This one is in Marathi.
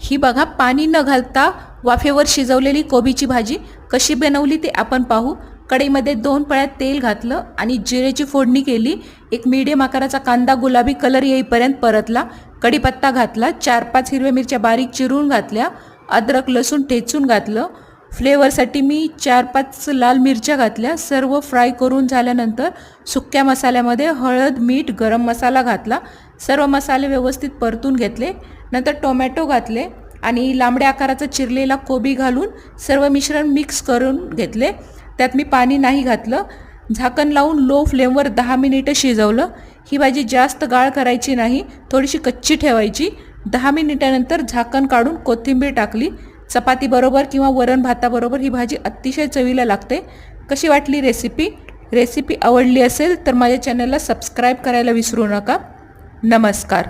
ही बघा पाणी न घालता वाफेवर शिजवलेली कोबीची भाजी कशी बनवली ते आपण पाहू। कढईमध्ये 2 पळ्या तेल घातलं आणि जिरेची फोडणी केली। एक मीडियम आकाराचा कांदा गुलाबी कलर येईपर्यंत परतला। कढीपत्ता घातला, 4-5 हिरव्या मिरच्या बारीक चिरून घातल्या, अद्रक लसूण ठेचून घातलं। फ्लेवरसाठी मी 4-5 लाल मिरच्या घातल्या। सर्व फ्राय करून झाल्यानंतर सुक्या मसाल्यामध्ये हळद, मीठ, गरम मसाला घातला। सर्व मसाले व्यवस्थित परतून घेतले। नंतर टोमॅटो घातले आणि लांबड्या आकाराचा चिरलेला कोबी घालून सर्व मिश्रण मिक्स करून घेतले। त्यात मी पाणी नाही घातलं। झाकण लावून लो फ्लेमवर 10 मिनिटे शिजवलं। ही भाजी जास्त गाळ करायची नाही, थोडीशी कच्ची ठेवायची। 10 मिनिटांनंतर झाकण काढून कोथिंबीर टाकली। चपाती बरोबर किंवा वरण भाताबरोबर ही भाजी अतिशय चवीला लागते। कशी वाटली रेसिपी आवडली असेल तर माझ्या चॅनलला सबस्क्राइब करायला विसरू नका। नमस्कार।